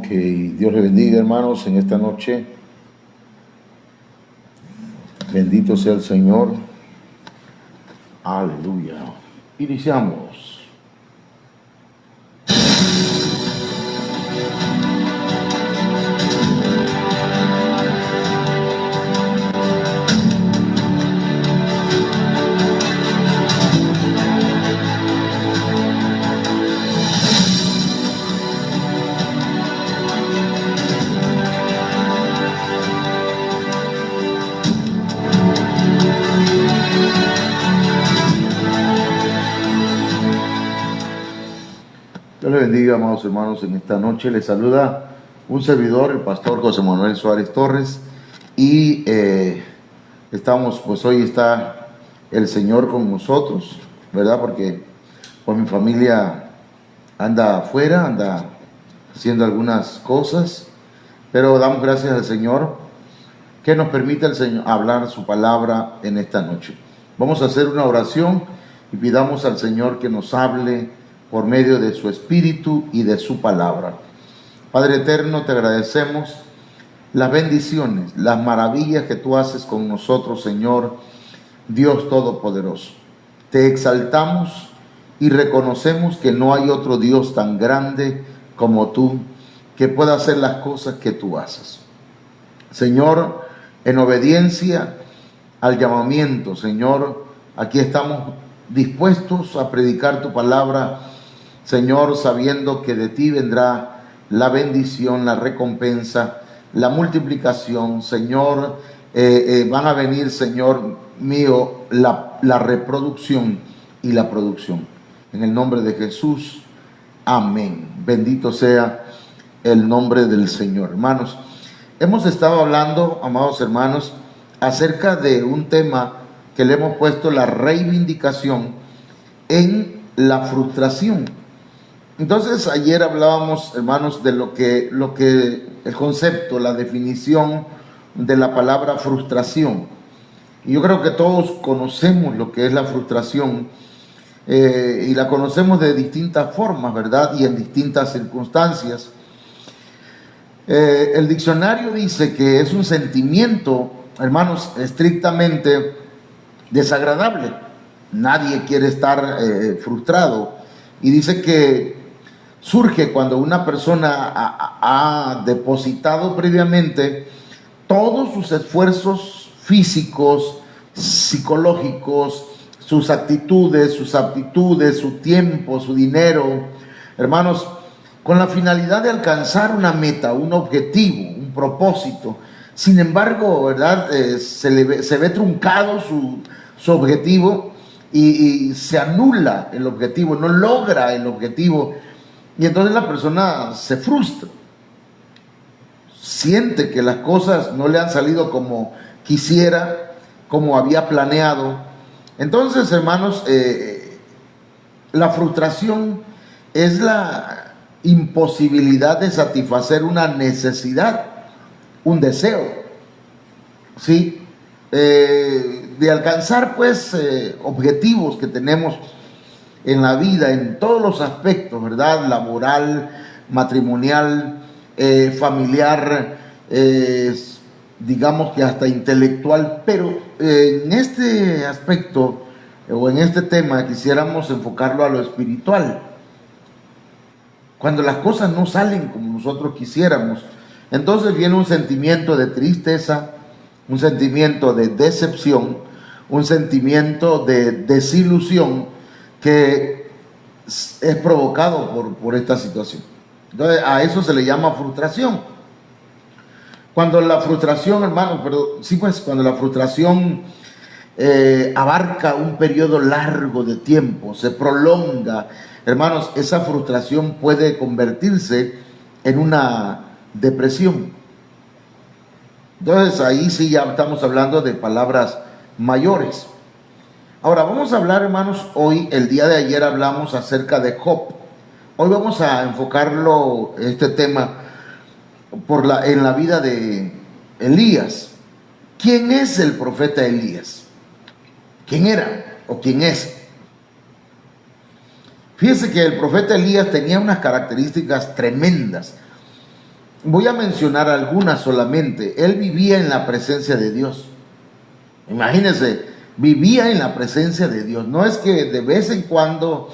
Ok, Dios le bendiga, hermanos, en esta noche. Bendito sea el Señor. Aleluya. Iniciamos. Dios le bendiga, amados hermanos, en esta noche. Les saluda un servidor, el pastor José Manuel Suárez Torres. Y estamos, pues hoy está el Señor con nosotros, ¿verdad? Porque pues mi familia anda afuera, anda haciendo algunas cosas, pero damos gracias al Señor que nos permite el Señor hablar su palabra en esta noche. Vamos a hacer una oración y pidamos al Señor que nos hable por medio de su Espíritu y de su palabra. Padre eterno, te agradecemos las bendiciones, las maravillas que tú haces con nosotros, Señor, Dios Todopoderoso. Te exaltamos y reconocemos que no hay otro Dios tan grande como tú, que pueda hacer las cosas que tú haces. Señor, en obediencia al llamamiento, Señor, aquí estamos dispuestos a predicar tu palabra, Señor, sabiendo que de ti vendrá la bendición, la recompensa, la multiplicación, Señor. Van a venir, Señor mío, la reproducción y la producción. En el nombre de Jesús, amén. Bendito sea el nombre del Señor. Hermanos, hemos estado hablando, amados hermanos, acerca de un tema que le hemos puesto la reivindicación en la frustración. Entonces, ayer hablábamos, hermanos, de lo que el concepto, la definición de la palabra frustración. Y yo creo que todos conocemos lo que es la frustración y la conocemos de distintas formas, ¿verdad? Y en distintas circunstancias. El diccionario dice que es un sentimiento, hermanos, estrictamente desagradable. Nadie quiere estar frustrado. Y dice que surge cuando una persona ha depositado previamente todos sus esfuerzos físicos, psicológicos, sus actitudes, sus aptitudes, su tiempo, su dinero, hermanos, con la finalidad de alcanzar una meta, un objetivo, un propósito. Sin embargo, ¿verdad? Se ve truncado su objetivo y se anula el objetivo, no logra el objetivo. Y entonces la persona se frustra, siente que las cosas no le han salido como quisiera, como había planeado. Entonces, hermanos, la frustración es la imposibilidad de satisfacer una necesidad, un deseo, ¿sí? De alcanzar, pues, objetivos que tenemos en la vida, en todos los aspectos, ¿verdad? Laboral, matrimonial, familiar, digamos que hasta intelectual. Pero en este aspecto o en este tema quisiéramos enfocarlo a lo espiritual. Cuando las cosas no salen como nosotros quisiéramos, entonces viene un sentimiento de tristeza, un sentimiento de decepción, un sentimiento de desilusión que es provocado por esta situación. Entonces a eso se le llama frustración. Cuando la frustración, hermanos, cuando la frustración abarca un periodo largo de tiempo, se prolonga, hermanos, esa frustración puede convertirse en una depresión. Entonces ahí sí ya estamos hablando de palabras mayores. Ahora vamos a hablar, hermanos, hoy, el día de ayer hablamos acerca de Job. Hoy vamos a enfocarlo, este tema, en la vida de Elías. ¿Quién es el profeta Elías? ¿Quién era o quién es? Fíjense que el profeta Elías tenía unas características tremendas. voy a mencionar algunas solamente. Él vivía en la presencia de Dios. Imagínense, vivía en la presencia de Dios. No es que de vez en cuando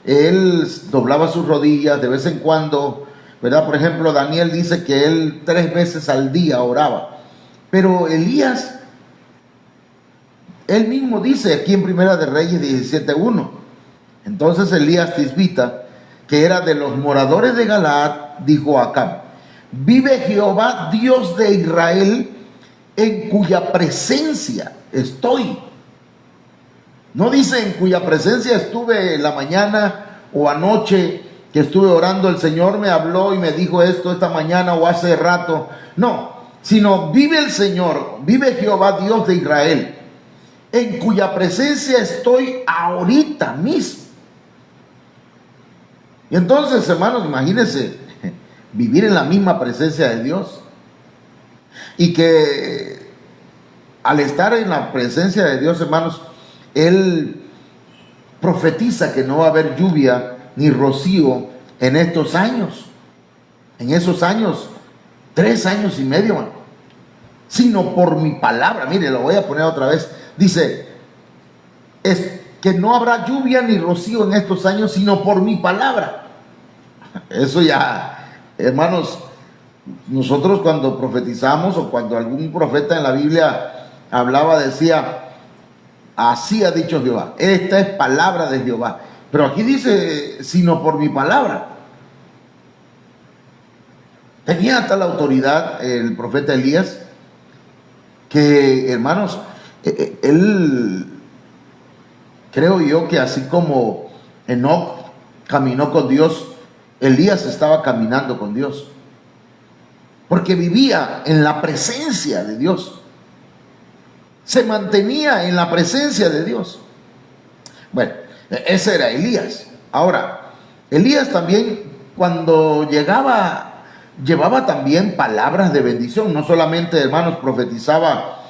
él doblaba sus rodillas, de vez en cuando, ¿verdad? Por ejemplo, Daniel dice que él 3 veces al día oraba. Pero Elías, él mismo dice aquí en Primera de Reyes 17:1. Entonces Elías Tisbita, que era de los moradores de Galaad, dijo a Acab: vive Jehová, Dios de Israel, en cuya presencia estoy. No dice en cuya presencia estuve la mañana o anoche que estuve orando, el Señor me habló y me dijo esto esta mañana o hace rato. No, sino vive el Señor, vive Jehová, Dios de Israel, en cuya presencia estoy ahorita mismo. Y entonces, hermanos, imagínense vivir en la misma presencia de Dios, y que al estar en la presencia de Dios, hermanos, él profetiza que no va a haber lluvia ni rocío en estos años, en esos años, 3 años y medio, hermano, sino por mi palabra. Mire, lo voy a poner otra vez. Dice, es que no habrá lluvia ni rocío en estos años, sino por mi palabra. Eso ya, hermanos, nosotros cuando profetizamos o cuando algún profeta en la Biblia hablaba, decía, así ha dicho Jehová, esta es palabra de Jehová. Pero aquí dice, sino por mi palabra. Tenía tal autoridad el profeta Elías que, hermanos, él, creo yo que así como Enoc caminó con Dios, Elías estaba caminando con Dios, porque vivía en la presencia de Dios, se mantenía en la presencia de Dios. Bueno, ese era Elías. Ahora, Elías también, cuando llevaba también palabras de bendición. No solamente, hermanos, profetizaba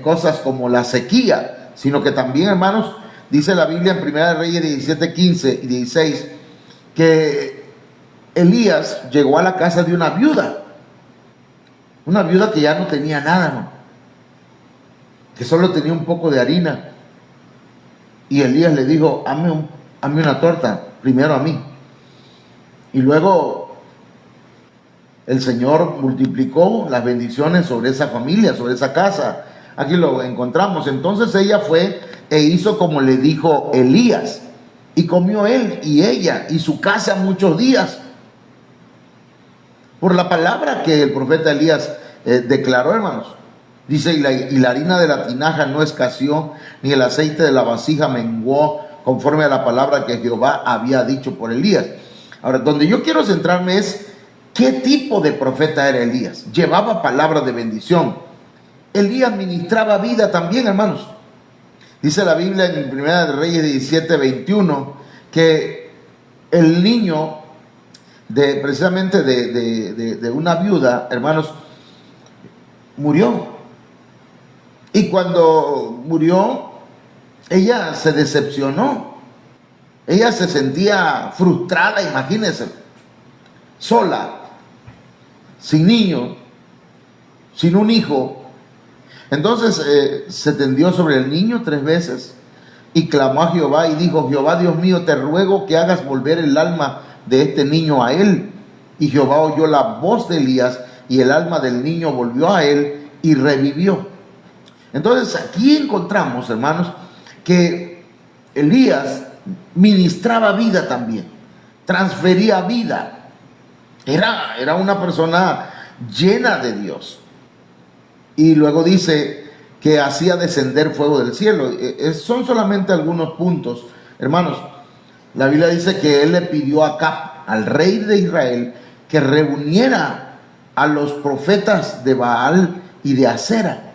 cosas como la sequía, sino que también, hermanos, dice la Biblia en Primera de Reyes 17:15 y 16, que Elías llegó a la casa de una viuda que ya no tenía nada, ¿no? Que solo tenía un poco de harina. Y Elías le dijo, hazme una torta, primero a mí. Y luego el Señor multiplicó las bendiciones sobre esa familia, sobre esa casa. Aquí lo encontramos. Entonces ella fue e hizo como le dijo Elías. Y comió él y ella y su casa muchos días, por la palabra que el profeta Elías declaró, hermanos. Dice, y la harina de la tinaja no escaseó, ni el aceite de la vasija menguó, conforme a la palabra que Jehová había dicho por Elías. Ahora, donde yo quiero centrarme es, ¿qué tipo de profeta era Elías? Llevaba palabras de bendición. Elías ministraba vida también, hermanos. Dice la Biblia en Primera de Reyes 17:21, que el niño precisamente de una viuda, hermanos, murió. Y cuando murió, ella se decepcionó. Ella se sentía frustrada, imagínense, sola, sin niño, sin un hijo. Entonces se tendió sobre el niño 3 veces y clamó a Jehová y dijo, Jehová Dios mío, te ruego que hagas volver el alma de este niño a él. Y Jehová oyó la voz de Elías y el alma del niño volvió a él y revivió. Entonces aquí encontramos, hermanos, que Elías ministraba vida también, transfería vida. Era una persona llena de Dios. Y luego dice que hacía descender fuego del cielo. Son solamente algunos puntos, hermanos. La Biblia dice que él le pidió a Acab, al rey de Israel, que reuniera a los profetas de Baal y de Acera,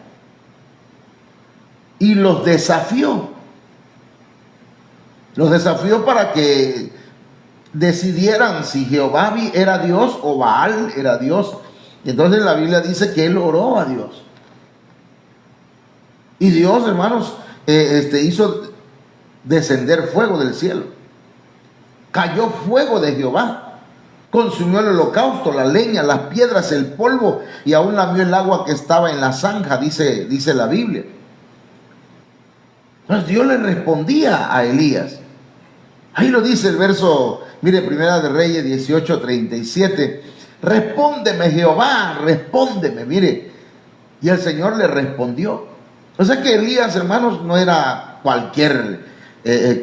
y los desafió. Los desafió para que decidieran si Jehová era Dios o Baal era Dios. Y entonces la Biblia dice que él oró a Dios. Y Dios, hermanos, hizo descender fuego del cielo. Cayó fuego de Jehová. Consumió el holocausto, la leña, las piedras, el polvo, y aún lamió el agua que estaba en la zanja, dice la Biblia. Entonces Dios le respondía a Elías. Ahí lo dice el verso, mire, Primera de Reyes 18:37. Respóndeme, Jehová, respóndeme, mire. Y el Señor le respondió. O sea que Elías, hermanos, no era cualquier,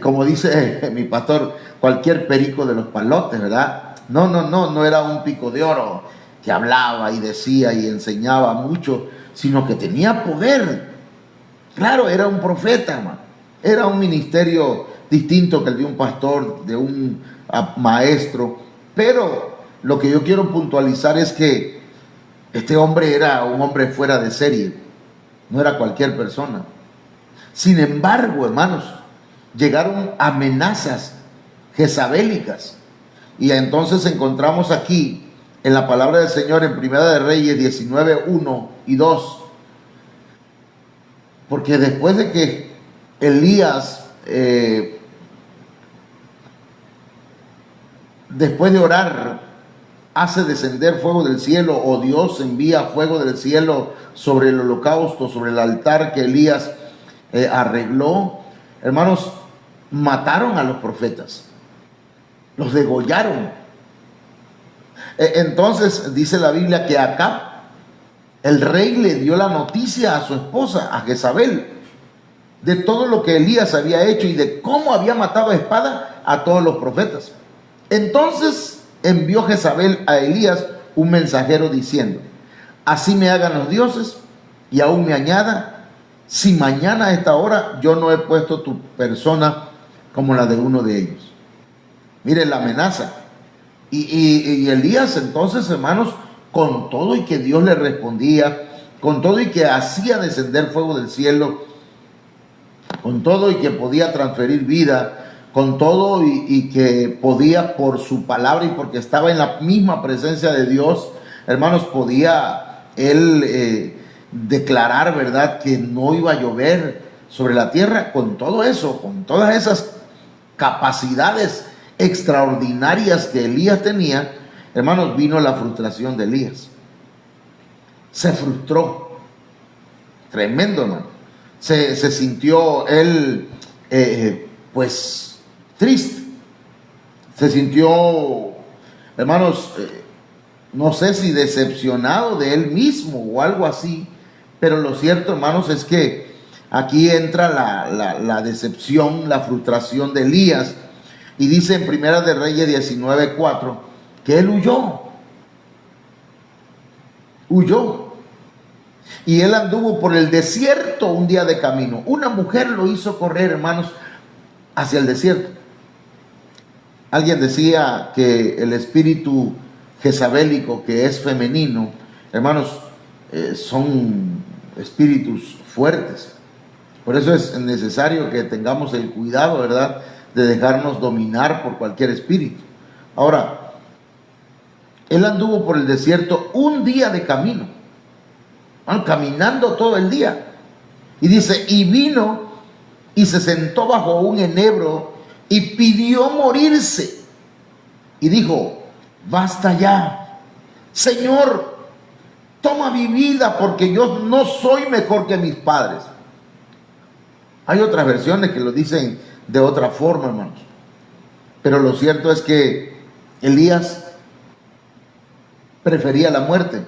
como dice mi pastor, cualquier perico de los palotes, ¿verdad? No era un pico de oro que hablaba y decía y enseñaba mucho, sino que tenía poder. Claro, era un profeta, hermano. Era un ministerio distinto que el de un pastor, de un maestro. Pero lo que yo quiero puntualizar es que este hombre era un hombre fuera de serie. No era cualquier persona. Sin embargo, hermanos, llegaron amenazas jezabélicas. Y entonces encontramos aquí en la palabra del Señor en Primera de Reyes 19:1 y 2. Porque después de que Elías, después de orar, hace descender fuego del cielo, o Dios envía fuego del cielo sobre el holocausto, sobre el altar que Elías arregló, hermanos, mataron a los profetas, los degollaron. Entonces dice la Biblia que Acab, el rey, le dio la noticia a su esposa, a Jezabel, de todo lo que Elías había hecho y de cómo había matado a espada a todos los profetas. Entonces envió Jezabel a Elías un mensajero diciendo: así me hagan los dioses y aún me añada, si mañana a esta hora yo no he puesto tu persona como la de uno de ellos. Miren la amenaza. Y Elías entonces, hermanos, con todo y que Dios le respondía, con todo y que hacía descender fuego del cielo, con todo y que podía transferir vida, con todo y que podía, por su palabra y porque estaba en la misma presencia de Dios, hermanos, podía él declarar, ¿verdad?, que no iba a llover sobre la tierra. Con todo eso, con todas esas capacidades extraordinarias que Elías tenía, hermanos, vino la frustración de Elías. Se frustró. Tremendo, ¿no? Se sintió él, pues, triste. Se sintió, hermanos, no sé si decepcionado de él mismo o algo así, pero lo cierto, hermanos, es que aquí entra la decepción, la frustración de Elías, y dice en Primera de Reyes 19:4 que él huyó, y él anduvo por el desierto un día de camino. Una mujer lo hizo correr, hermanos, hacia el desierto. Alguien decía que el espíritu jezabélico, que es femenino, hermanos, son espíritus fuertes. Por eso es necesario que tengamos el cuidado, ¿verdad?, de dejarnos dominar por cualquier espíritu. Ahora, él anduvo por el desierto un día de camino, caminando todo el día. Y dice, y vino y se sentó bajo un enebro y pidió morirse. Y dijo: basta ya, Señor, toma mi vida, porque yo no soy mejor que mis padres. Hay otras versiones que lo dicen de otra forma, hermanos. Pero lo cierto es que Elías prefería la muerte.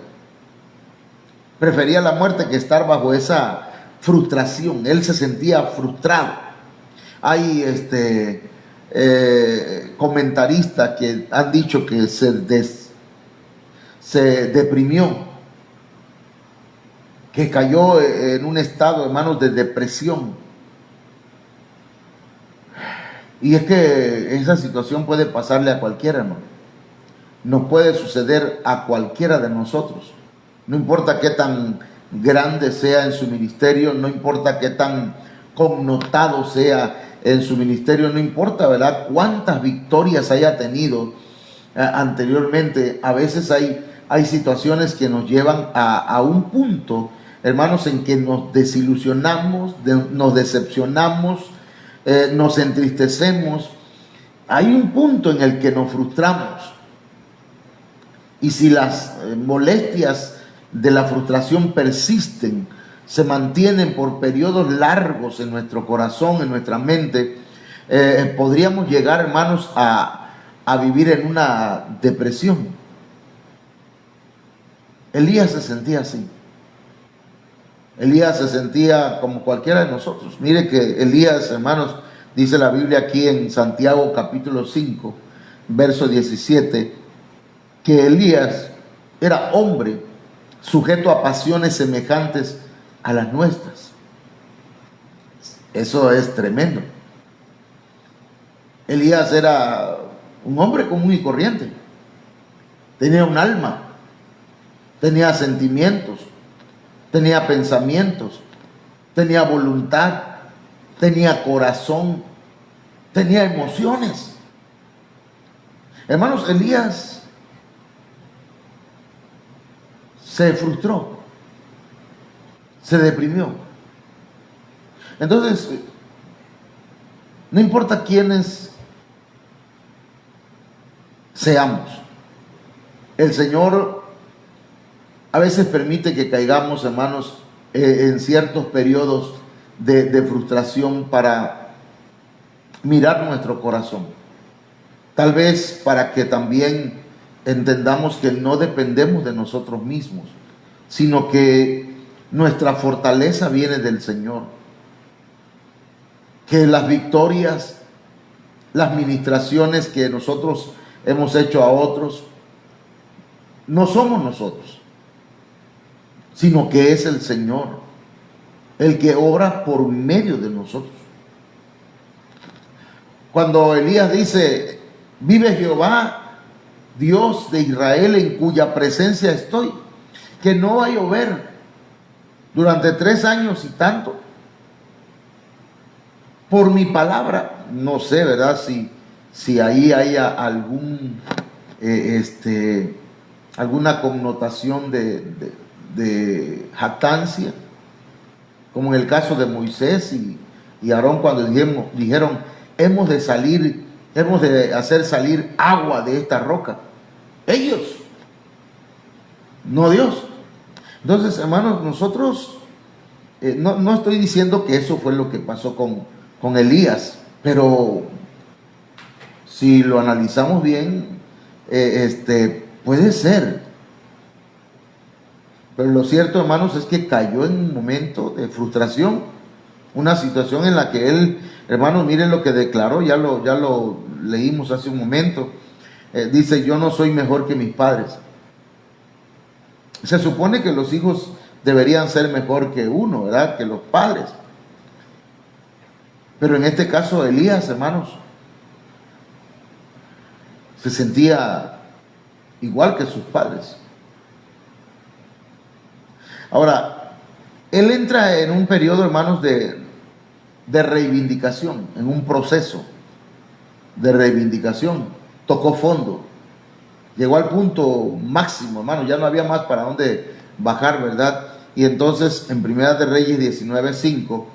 Prefería la muerte que estar bajo esa frustración. Él se sentía frustrado. Hay comentaristas que han dicho que se deprimió, que cayó en un estado, hermanos, de depresión. Y es que esa situación puede pasarle a cualquiera, hermano. Nos puede suceder a cualquiera de nosotros. No importa qué tan grande sea en su ministerio, no importa qué tan connotado sea en su ministerio, no importa, ¿verdad?, cuántas victorias haya tenido anteriormente. A veces hay situaciones que nos llevan a un punto, hermanos, en que nos desilusionamos, nos decepcionamos, nos entristecemos. Hay un punto en el que nos frustramos. Y si las molestias de la frustración persisten, se mantienen por periodos largos en nuestro corazón, en nuestra mente, podríamos llegar, hermanos, a vivir en una depresión. Elías se sentía así. Elías se sentía como cualquiera de nosotros. Mire que Elías, hermanos, dice la Biblia aquí en Santiago capítulo 5, verso 17, que Elías era hombre sujeto a pasiones semejantes a las nuestras. Eso es tremendo. Elías era un hombre común y corriente. Tenía un alma, tenía sentimientos, tenía pensamientos, tenía voluntad, tenía corazón, tenía emociones. Hermanos, Elías se frustró, se deprimió. Entonces, no importa quiénes seamos, el Señor a veces permite que caigamos, hermanos, en ciertos periodos de frustración para mirar nuestro corazón. Tal vez para que también entendamos que no dependemos de nosotros mismos, sino que nuestra fortaleza viene del Señor. Que las victorias, las ministraciones que nosotros hemos hecho a otros, no somos nosotros, sino que es el Señor el que obra por medio de nosotros. Cuando Elías dice, vive Jehová, Dios de Israel, en cuya presencia estoy, que no va a llover durante 3 años y tanto, por mi palabra. No sé, ¿verdad? Si ahí haya alguna connotación de jactancia, como en el caso de Moisés y Aarón, cuando dijeron, hemos de hacer salir agua de esta roca. Ellos, no Dios. Entonces, hermanos, nosotros, no estoy diciendo que eso fue lo que pasó con Elías, pero si lo analizamos bien, puede ser. Pero lo cierto, hermanos, es que cayó en un momento de frustración, una situación en la que él, hermanos, miren lo que declaró, ya lo leímos hace un momento. Dice, yo no soy mejor que mis padres. Se supone que los hijos deberían ser mejor que uno, ¿verdad? Que los padres. Pero en este caso, Elías, hermanos, se sentía igual que sus padres. Ahora, él entra en un periodo, hermanos, de reivindicación, en un proceso de reivindicación. Tocó fondo, llegó al punto máximo, hermanos, ya no había más para dónde bajar, ¿verdad? Y entonces, en Primera de Reyes 19:5,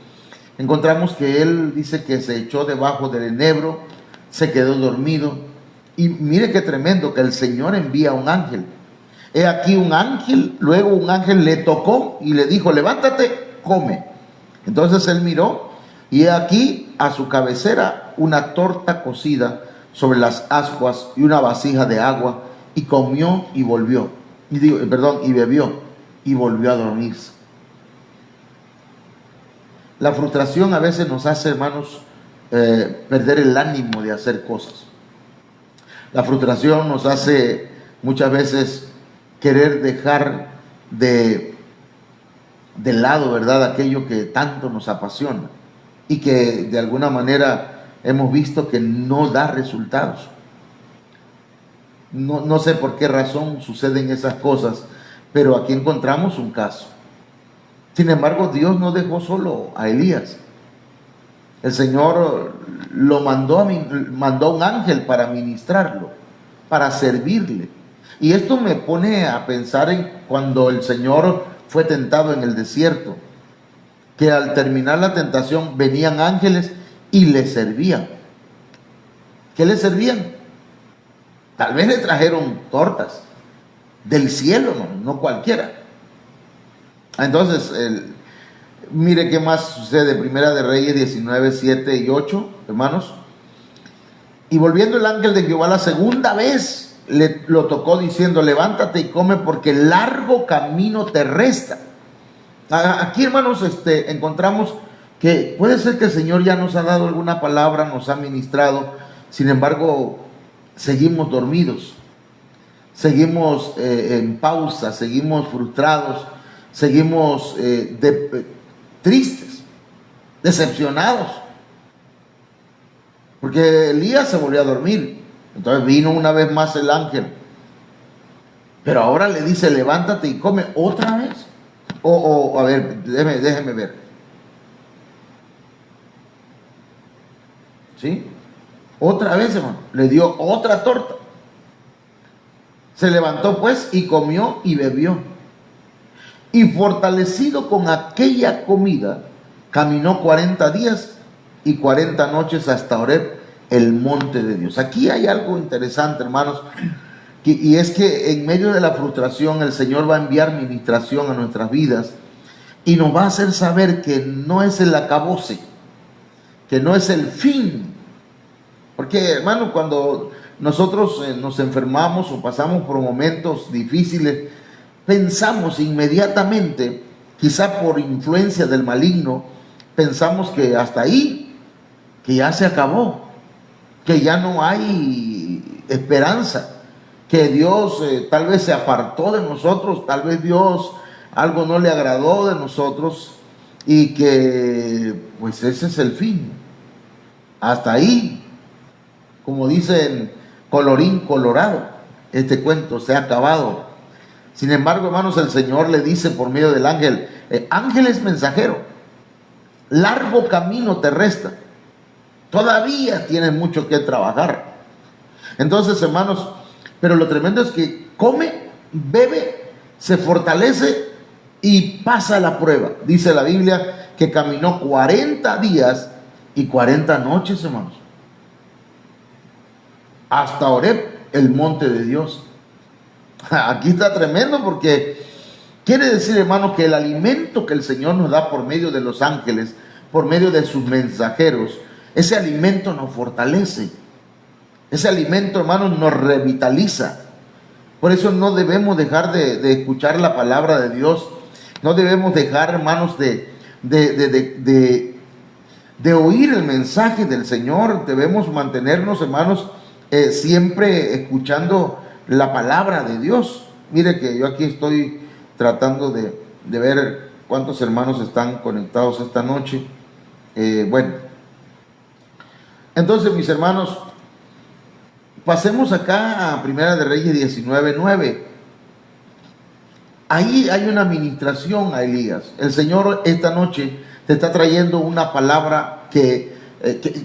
encontramos que él dice que se echó debajo del enebro, se quedó dormido. Y mire qué tremendo, que el Señor envía un ángel. He aquí un ángel, luego un ángel le tocó y le dijo, levántate, come. Entonces él miró y he aquí a su cabecera una torta cocida sobre las ascuas y una vasija de agua, y comió y volvió, y bebió y volvió a dormirse. La frustración a veces nos hace, hermanos, perder el ánimo de hacer cosas. La frustración nos hace muchas veces querer dejar de lado, ¿verdad?, aquello que tanto nos apasiona y que de alguna manera hemos visto que no da resultados. No sé por qué razón suceden esas cosas, pero aquí encontramos un caso. Sin embargo, Dios no dejó solo a Elías. El Señor lo mandó un ángel para ministrarlo, para servirle. Y esto me pone a pensar en cuando el Señor fue tentado en el desierto, que al terminar la tentación venían ángeles y le servían. ¿Qué le servían? Tal vez le trajeron tortas, del cielo, hermano, no cualquiera. Entonces, mire qué más sucede. Primera de Reyes 19, 7 y 8, hermanos. Y volviendo el ángel de Jehová la segunda vez, lo tocó diciendo: levántate y come, porque largo camino te resta. Aquí, hermanos, encontramos que puede ser que el Señor ya nos ha dado alguna palabra, nos ha ministrado, sin embargo, seguimos dormidos, seguimos en pausa, seguimos frustrados, seguimos tristes, decepcionados, porque Elías se volvió a dormir. Entonces vino una vez más el ángel, pero ahora le dice: levántate y come otra vez. A ver, déjeme ver. ¿Sí? Otra vez, hermano, le dio otra torta. Se levantó pues y comió y bebió. Y fortalecido con aquella comida, caminó 40 días y 40 noches hasta Horeb, el monte de Dios. Aquí hay algo interesante, hermanos, y es que en medio de la frustración el Señor va a enviar ministración a nuestras vidas y nos va a hacer saber que no es el acabose, que no es el fin. Porque, hermano, cuando nosotros nos enfermamos o pasamos por momentos difíciles, pensamos inmediatamente, quizá por influencia del maligno, pensamos que hasta ahí, que ya se acabó, que ya no hay esperanza, que Dios tal vez se apartó de nosotros, tal vez Dios algo no le agradó de nosotros y que pues ese es el fin. Hasta ahí, como dicen, colorín colorado, este cuento se ha acabado. Sin embargo, hermanos, el Señor le dice por medio del ángel: ángel es mensajero, largo camino te resta, todavía tienes mucho que trabajar. Entonces, hermanos, pero lo tremendo es que come, bebe, se fortalece y pasa la prueba. Dice la Biblia que caminó 40 días y 40 noches, hermanos, hasta Horeb, el monte de Dios. Aquí está tremendo, porque quiere decir, hermano, que el alimento que el Señor nos da por medio de los ángeles, por medio de sus mensajeros, ese alimento nos fortalece. Ese alimento, hermano, nos revitaliza. Por eso no debemos dejar de escuchar la palabra de Dios. No debemos dejar, hermanos, de oír el mensaje del Señor. Debemos mantenernos, hermanos, siempre escuchando la palabra de Dios. Mire que yo aquí estoy tratando de ver cuántos hermanos están conectados esta noche. Bueno, entonces, mis hermanos, pasemos acá a Primera de Reyes 19:9. Ahí hay una administración a Elías. El Señor esta noche te está trayendo una palabra que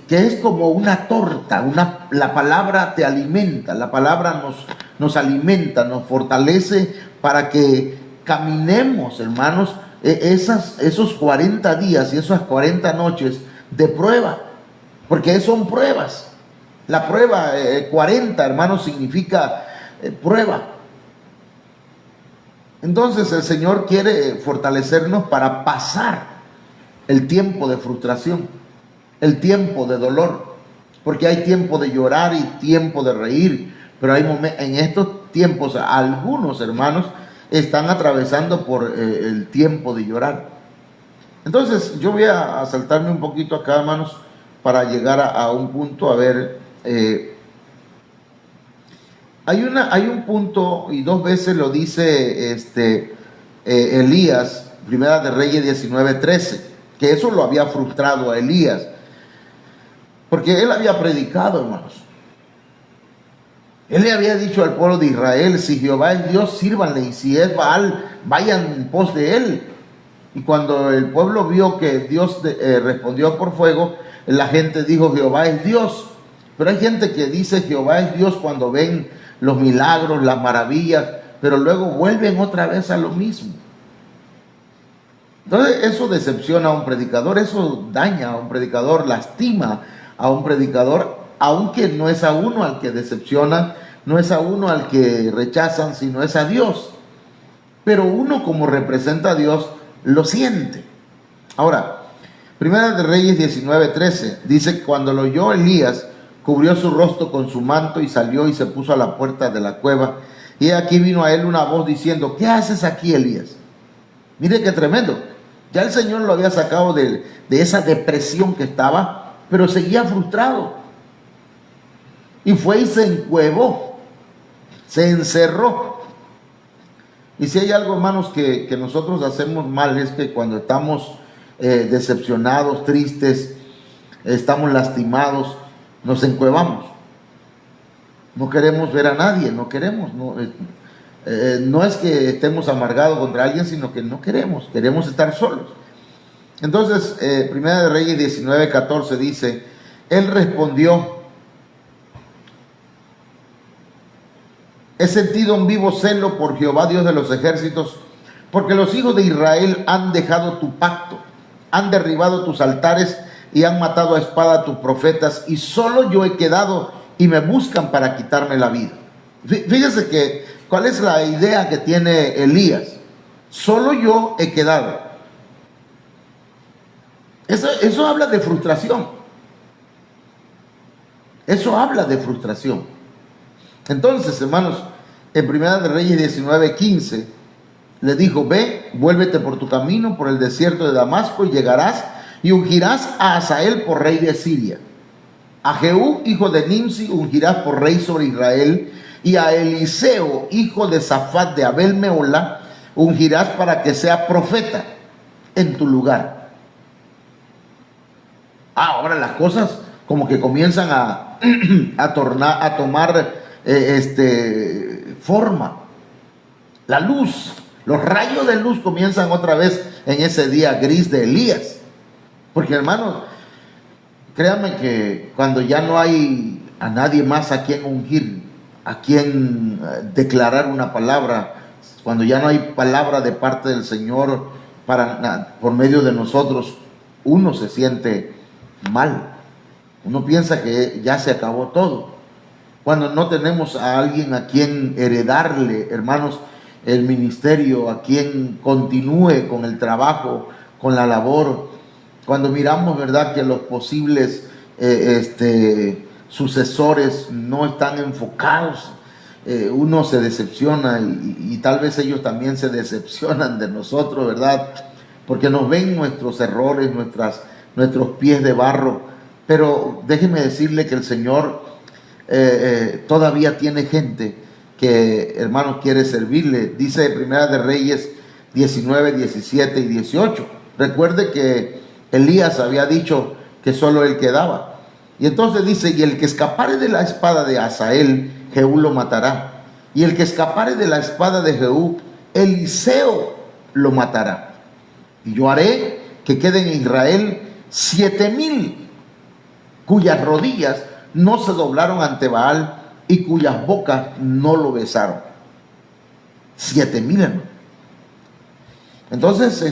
es como una torta. La palabra te alimenta, la palabra nos alimenta, nos fortalece para que caminemos, hermanos, esos 40 días y esas 40 noches de prueba, porque son pruebas. La prueba, 40, hermanos, significa prueba. Entonces el Señor quiere fortalecernos para pasar el tiempo de frustración, el tiempo de dolor, porque hay tiempo de llorar y tiempo de reír, pero hay en estos tiempos algunos hermanos están atravesando por el tiempo de llorar. Entonces yo voy a saltarme un poquito acá, hermanos, para llegar a un punto. A ver, hay un punto, y dos veces lo dice Elías, Primera de Reyes 19:13, que eso lo había frustrado a Elías, porque él había predicado, hermanos. Él le había dicho al pueblo de Israel: si Jehová es Dios, sírvanle, y si es Baal, vayan en pos de él. Y cuando el pueblo vio que Dios respondió por fuego, la gente dijo: Jehová es Dios. Pero hay gente que dice Jehová es Dios cuando ven los milagros, las maravillas, pero luego vuelven otra vez a lo mismo. Entonces eso decepciona a un predicador, eso daña a un predicador, lastima a un predicador, aunque no es a uno al que decepciona, no es a uno al que rechazan, sino es a Dios. Pero uno, como representa a Dios, lo siente. Ahora, Primera de Reyes 19:13 dice: cuando lo oyó Elías, cubrió su rostro con su manto y salió y se puso a la puerta de la cueva. Y aquí vino a él una voz diciendo: ¿qué haces aquí, Elías? Mire qué tremendo. Ya el Señor lo había sacado de esa depresión que estaba, pero seguía frustrado. Y fue y se encuevó, se encerró. Y si hay algo, hermanos, que nosotros hacemos mal, es que cuando estamos decepcionados, tristes, estamos lastimados, nos encuevamos. No queremos ver a nadie, no queremos. No es que estemos amargados contra alguien, sino que no queremos estar solos. Entonces, Primera de Reyes 19:14 dice: él respondió: he sentido un vivo celo por Jehová Dios de los ejércitos, porque los hijos de Israel han dejado tu pacto, han derribado tus altares y han matado a espada a tus profetas, y solo yo he quedado y me buscan para quitarme la vida. Fíjese que cuál es la idea que tiene Elías: solo yo he quedado. Eso habla de frustración. Eso habla de frustración. Entonces, hermanos, en Primera de Reyes 19:15 le dijo: ve, vuélvete por tu camino por el desierto de Damasco y llegarás y ungirás a Hazael por rey de Siria. A Jehú, hijo de Nimsi, ungirás por rey sobre Israel, y a Eliseo, hijo de Safat de Abel Meola, ungirás para que sea profeta en tu lugar. Ahora las cosas como que comienzan a tomar forma. La luz, los rayos de luz comienzan otra vez en ese día gris de Elías. Porque, hermanos, créanme que cuando ya no hay a nadie más a quien ungir, a quien declarar una palabra, cuando ya no hay palabra de parte del Señor por medio de nosotros, uno se siente mal. Uno piensa que ya se acabó todo. Cuando no tenemos a alguien a quien heredarle, hermanos, el ministerio, a quien continúe con el trabajo, con la labor. Cuando miramos, ¿verdad?, que los posibles sucesores no están enfocados, uno se decepciona y tal vez ellos también se decepcionan de nosotros, ¿verdad? Porque nos ven nuestros errores, nuestros pies de barro. Pero déjeme decirle que el Señor todavía tiene gente que, hermanos, quiere servirle. Dice Primera de Reyes 19, 17 y 18. Recuerde que Elías había dicho que solo él quedaba. Y entonces dice: y el que escapare de la espada de Hazael, Jehú lo matará. Y el que escapare de la espada de Jehú, Eliseo lo matará. Y yo haré que queden en Israel 7,000 cuyas rodillas no se doblaron ante Baal y cuyas bocas no lo besaron. 7,000, hermano. Entonces,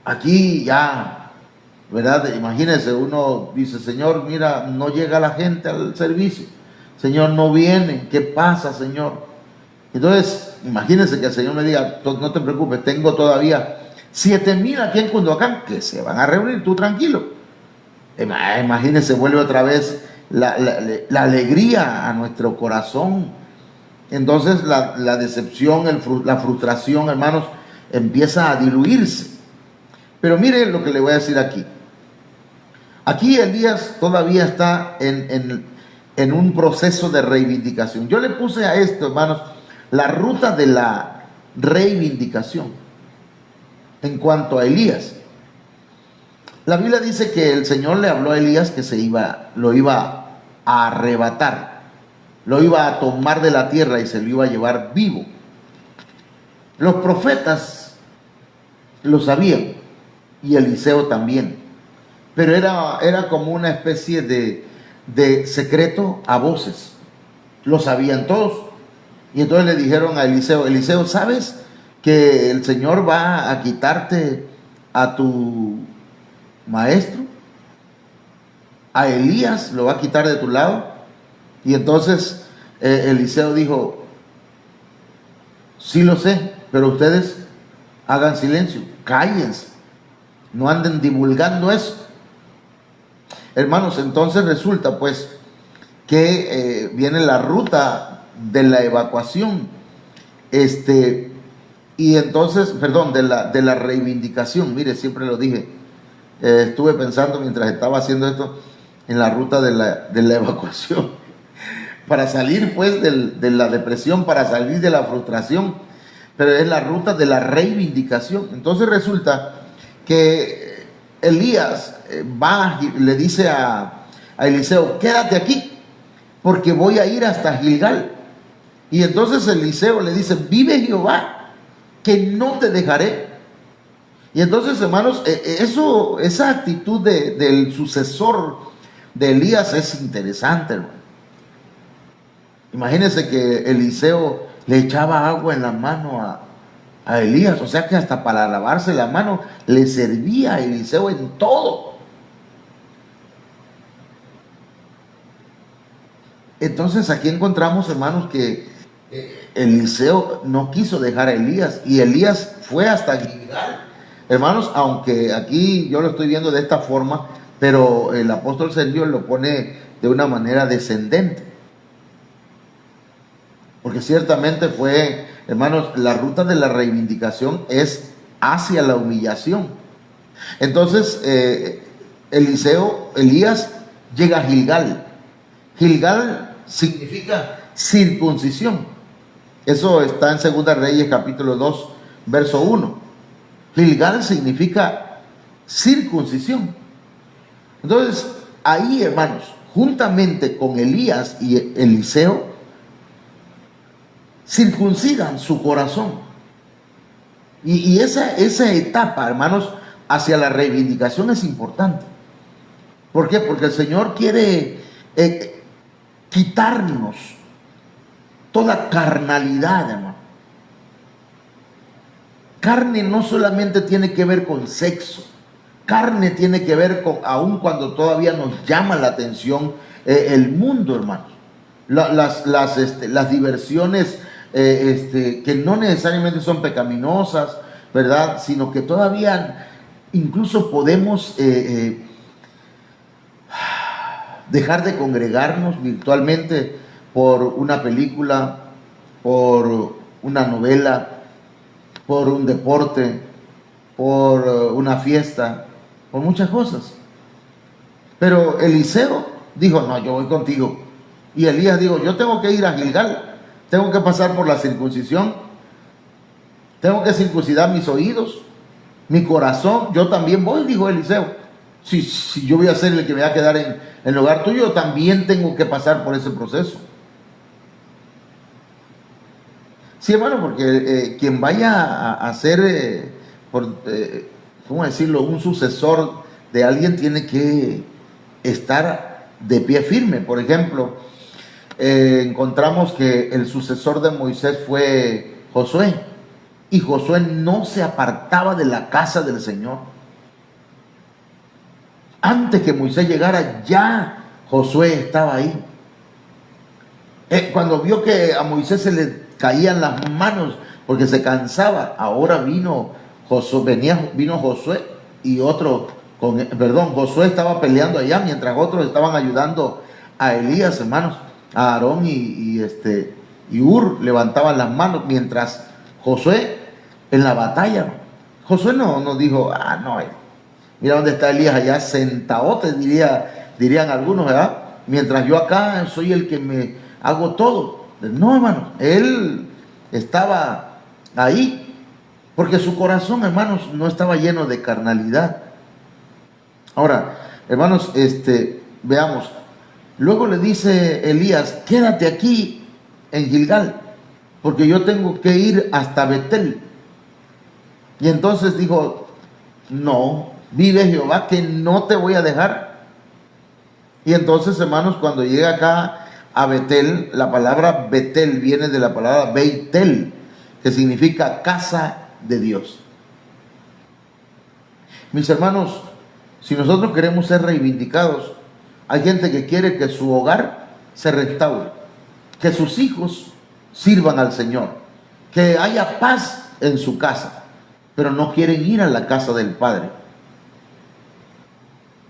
aquí ya, ¿verdad? Imagínense, uno dice: Señor, mira, no llega la gente al servicio. Señor, no vienen. ¿Qué pasa, Señor? Entonces, imagínense que el Señor me diga: no te preocupes, tengo todavía 7,000 aquí en Cunduacán que se van a reunir, tú tranquilo. Imagínense, vuelve otra vez la alegría a nuestro corazón. Entonces la decepción, la frustración, hermanos, empieza a diluirse. Pero mire lo que le voy a decir aquí. Aquí Elías todavía está en un proceso de reivindicación. Yo le puse a esto, hermanos, la ruta de la reivindicación en cuanto a Elías. La Biblia dice que el Señor le habló a Elías que lo iba a arrebatar, lo iba a tomar de la tierra y se lo iba a llevar vivo. Los profetas lo sabían y Eliseo también, pero era como una especie de secreto a voces. Lo sabían todos. Y entonces le dijeron a Eliseo: Eliseo, ¿sabes que el Señor va a quitarte a tu maestro? A Elías lo va a quitar de tu lado. Y entonces Eliseo dijo, sí lo sé, pero ustedes hagan silencio, cállense, no anden divulgando eso. Hermanos, entonces resulta pues que viene la ruta de la evacuación, y entonces, perdón, de la reivindicación. Mire, siempre lo dije, estuve pensando mientras estaba haciendo esto en la ruta de la evacuación, para salir pues de la depresión, para salir de la frustración, pero es la ruta de la reivindicación. Entonces resulta que Elías va y le dice a Eliseo, quédate aquí, porque voy a ir hasta Gilgal. Y entonces Eliseo le dice, vive Jehová, que no te dejaré. Y entonces, hermanos, esa actitud del sucesor de Elías es interesante, hermano. Imagínense que Eliseo le echaba agua en la mano a Elías, o sea que hasta para lavarse la mano le servía a Eliseo en todo. Entonces aquí encontramos, hermanos, que Eliseo no quiso dejar a Elías, y Elías fue hasta Gilgal. Hermanos, aunque aquí yo lo estoy viendo de esta forma, pero el apóstol Sergio lo pone de una manera descendente. Porque ciertamente fue, hermanos, la ruta de la reivindicación es hacia la humillación. Entonces, Elías llega a Gilgal. Gilgal significa circuncisión. Eso está en 2 Reyes capítulo 2, verso 1. Gilgal significa circuncisión. Entonces, ahí, hermanos, juntamente con Elías y Eliseo, circuncidan su corazón. Y esa etapa, hermanos, hacia la reivindicación es importante. ¿Por qué? Porque el Señor quiere quitarnos toda carnalidad, hermano. Carne no solamente tiene que ver con sexo, carne tiene que ver con, aun cuando todavía nos llama la atención el mundo, hermano. Las diversiones que no necesariamente son pecaminosas, ¿verdad? Sino que todavía incluso podemos dejar de congregarnos virtualmente por una película, por una novela, por un deporte, por una fiesta, por muchas cosas. Pero Eliseo dijo, no, yo voy contigo. Y Elías dijo, yo tengo que ir a Gilgal, tengo que pasar por la circuncisión, tengo que circuncidar mis oídos, mi corazón, yo también voy, dijo Eliseo. Si yo voy a ser el que me va a quedar en el lugar tuyo, también tengo que pasar por ese proceso. Sí, hermano, porque quien vaya a ser, ¿cómo decirlo?, un sucesor de alguien tiene que estar de pie firme. Por ejemplo, encontramos que el sucesor de Moisés fue Josué, y Josué no se apartaba de la casa del Señor. Antes que Moisés llegara, ya Josué estaba ahí. Cuando vio que a Moisés se le caían las manos porque se cansaba, ahora vino Josué y otro, Josué estaba peleando allá mientras otros estaban ayudando a Elías, hermanos. A Aarón y Ur levantaban las manos mientras Josué en la batalla. Josué no dijo, no, mira dónde está Elías allá sentadote, dirían algunos, ¿verdad? Mientras yo acá soy el que me hago todo. No, hermano, él estaba ahí porque su corazón, hermanos, no estaba lleno de carnalidad. Ahora, hermanos, veamos. Luego le dice Elías, quédate aquí en Gilgal, porque yo tengo que ir hasta Betel. Y entonces dijo, no, vive Jehová, que no te voy a dejar. Y entonces, hermanos, cuando llega acá a Betel, la palabra Betel viene de la palabra Beitel, que significa casa de Dios. Mis hermanos, si nosotros queremos ser reivindicados, hay gente que quiere que su hogar se restaure, que sus hijos sirvan al Señor, que haya paz en su casa, pero no quieren ir a la casa del Padre.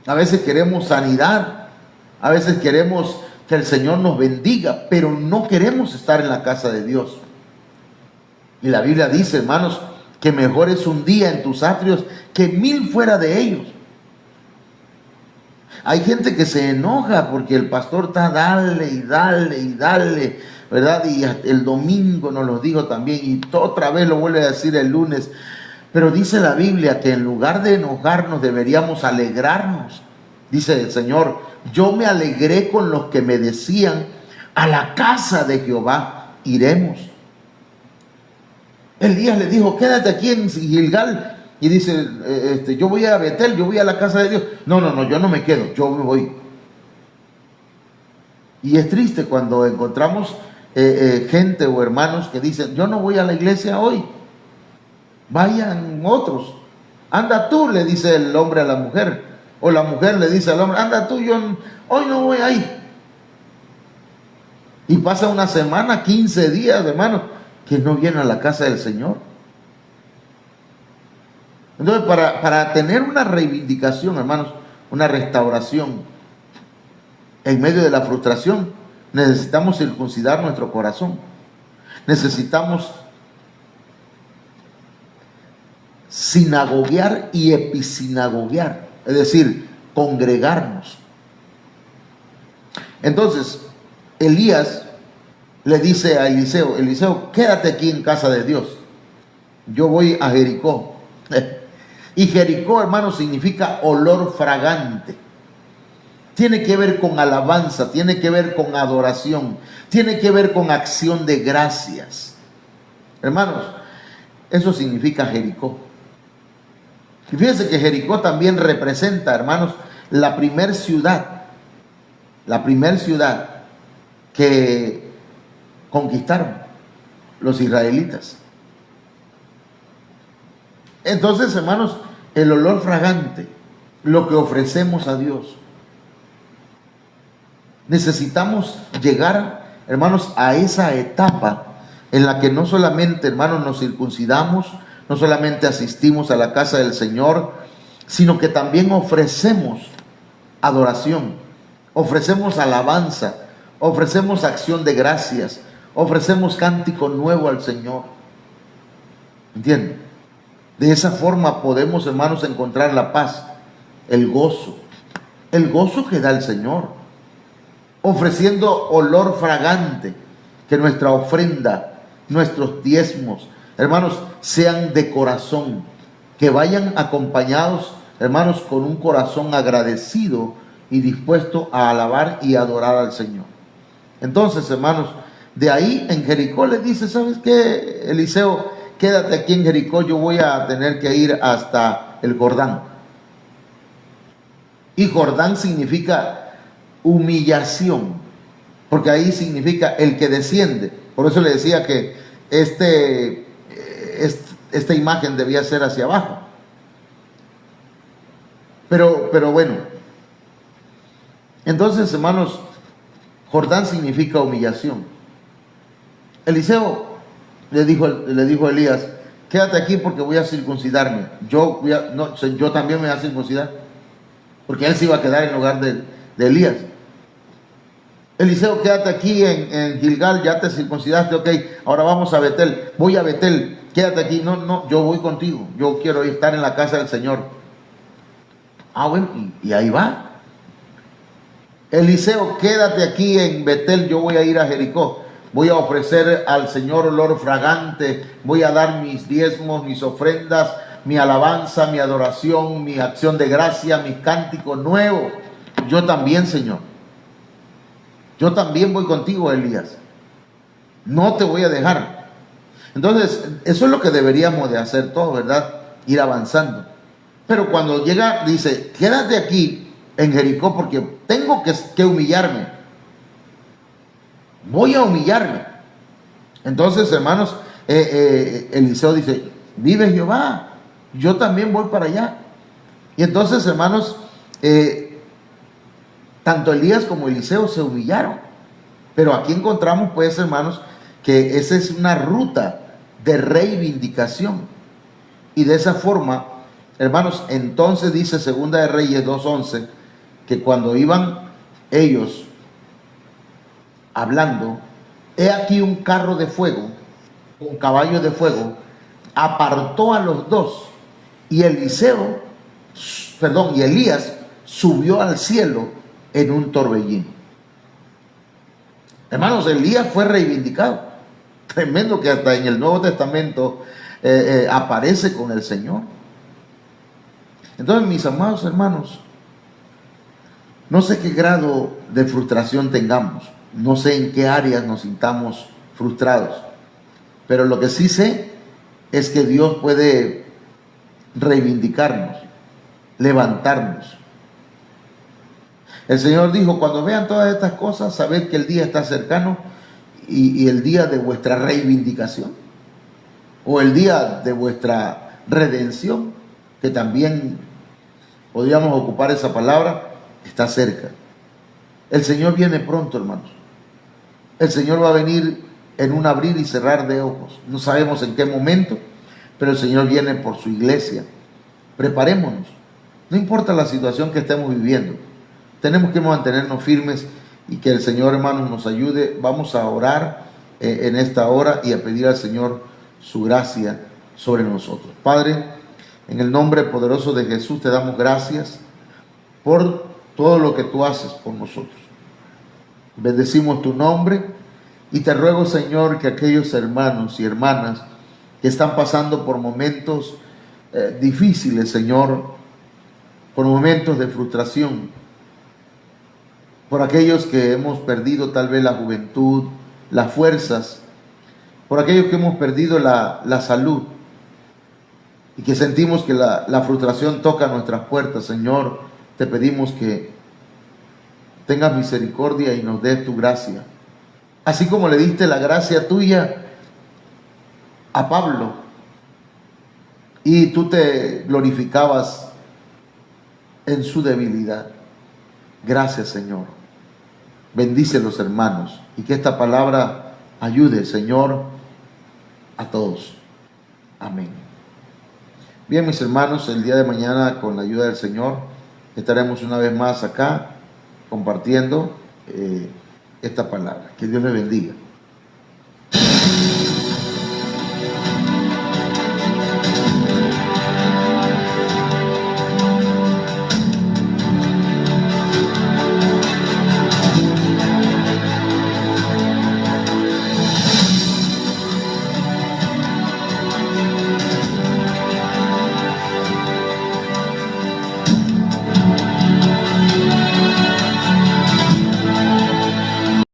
A veces queremos sanidad, a veces queremos que el Señor nos bendiga, pero no queremos estar en la casa de Dios. Y la Biblia dice, hermanos, que mejor es un día en tus atrios que 1000 fuera de ellos. Hay gente que se enoja porque el pastor está dale y dale y dale, ¿verdad? Y el domingo nos lo dijo también y otra vez lo vuelve a decir el lunes. Pero dice la Biblia que en lugar de enojarnos deberíamos alegrarnos. Dice el Señor, yo me alegré con los que me decían, a la casa de Jehová iremos. Elías le dijo, quédate aquí en Gilgal. Y dice, yo voy a Betel, yo voy a la casa de Dios. No, yo no me quedo, yo me voy. Y es triste cuando encontramos gente o hermanos que dicen, yo no voy a la iglesia hoy. Vayan otros. Anda tú, le dice el hombre a la mujer. O la mujer le dice al hombre, anda tú, yo hoy no voy ahí. Y pasa una semana, 15 días, hermanos, que no viene a la casa del Señor. Entonces, para tener una reivindicación, hermanos, una restauración en medio de la frustración, necesitamos circuncidar nuestro corazón. Necesitamos sinagoguear y episinagoguear, es decir, congregarnos. Entonces, Elías le dice a Eliseo, Eliseo, quédate aquí en casa de Dios. Yo voy a Jericó. Y Jericó, hermano, significa olor fragante. Tiene que ver con alabanza, tiene que ver con adoración, tiene que ver con acción de gracias. Hermanos, eso significa Jericó. Y fíjense que Jericó también representa, hermanos, la primer ciudad que conquistaron los israelitas. Entonces, hermanos, el olor fragante, lo que ofrecemos a Dios. Necesitamos llegar, hermanos, a esa etapa en la que no solamente, hermanos, nos circuncidamos, no solamente asistimos a la casa del Señor, sino que también ofrecemos adoración, ofrecemos alabanza, ofrecemos acción de gracias, ofrecemos cántico nuevo al Señor. ¿Entienden? De esa forma podemos, hermanos, encontrar la paz, el gozo que da el Señor, ofreciendo olor fragante, que nuestra ofrenda, nuestros diezmos, hermanos, sean de corazón, que vayan acompañados, hermanos, con un corazón agradecido y dispuesto a alabar y adorar al Señor. Entonces, hermanos, de ahí en Jericó le dice, ¿sabes qué, Eliseo? Quédate aquí en Jericó, yo voy a tener que ir hasta el Jordán. Y Jordán significa humillación, porque ahí significa el que desciende. Por eso le decía que esta imagen debía ser hacia abajo. Pero bueno, entonces, hermanos, Jordán significa humillación. Eliseo le dijo a Elías, quédate aquí porque voy a circuncidarme. Yo también me voy a circuncidar, porque él se iba a quedar en lugar de Elías. Eliseo, quédate aquí en Gilgal, ya te circuncidaste, ok, ahora vamos a Betel. Voy a Betel, quédate aquí. No, yo voy contigo, yo quiero estar en la casa del Señor. Ah, bueno, y ahí va. Eliseo, quédate aquí en Betel, yo voy a ir a Jericó. Voy a ofrecer al Señor olor fragante, voy a dar mis diezmos, mis ofrendas, mi alabanza, mi adoración, mi acción de gracia, mi cántico nuevo. Yo también, Señor. Yo también voy contigo, Elías. No te voy a dejar. Entonces, eso es lo que deberíamos de hacer todos, ¿verdad? Ir avanzando. Pero cuando llega, dice, quédate aquí en Jericó porque tengo que humillarme. Voy a humillarme. Entonces, hermanos, Eliseo dice, vive Jehová, yo también voy para allá. Y entonces, hermanos, tanto Elías como Eliseo se humillaron. Pero aquí encontramos, pues, hermanos, que esa es una ruta de reivindicación. Y de esa forma, hermanos, entonces dice Segunda de Reyes 2:11, que cuando iban ellos hablando, he aquí un carro de fuego, un caballo de fuego, apartó a los dos, y y Elías subió al cielo en un torbellino. Hermanos, Elías fue reivindicado. Tremendo que hasta en el Nuevo Testamento aparece con el Señor. Entonces, mis amados hermanos, no sé qué grado de frustración tengamos, no sé en qué áreas nos sintamos frustrados, pero lo que sí sé es que Dios puede reivindicarnos, levantarnos. El Señor dijo: cuando vean todas estas cosas, sabed que el día está cercano, y el día de vuestra reivindicación, o el día de vuestra redención, que también podríamos ocupar esa palabra, está cerca. El Señor viene pronto, hermanos. El Señor va a venir en un abrir y cerrar de ojos. No sabemos en qué momento, pero el Señor viene por su iglesia. Preparémonos. No importa la situación que estemos viviendo, tenemos que mantenernos firmes, y que el Señor, hermanos, nos ayude. Vamos a orar en esta hora y a pedir al Señor su gracia sobre nosotros. Padre, en el nombre poderoso de Jesús te damos gracias por todo lo que tú haces por nosotros. Bendecimos tu nombre y te ruego, Señor, que aquellos hermanos y hermanas que están pasando por momentos difíciles, Señor, por momentos de frustración, por aquellos que hemos perdido tal vez la juventud, las fuerzas, por aquellos que hemos perdido la salud, y que sentimos que la frustración toca nuestras puertas, Señor, te pedimos que tengas misericordia y nos des tu gracia. Así como le diste la gracia tuya a Pablo, y tú te glorificabas en su debilidad. Gracias, Señor. Bendice a los hermanos, y que esta palabra ayude, Señor, a todos. Amén. Bien, mis hermanos, el día de mañana, con la ayuda del Señor, estaremos una vez más acá compartiendo esta palabra. Que Dios les bendiga.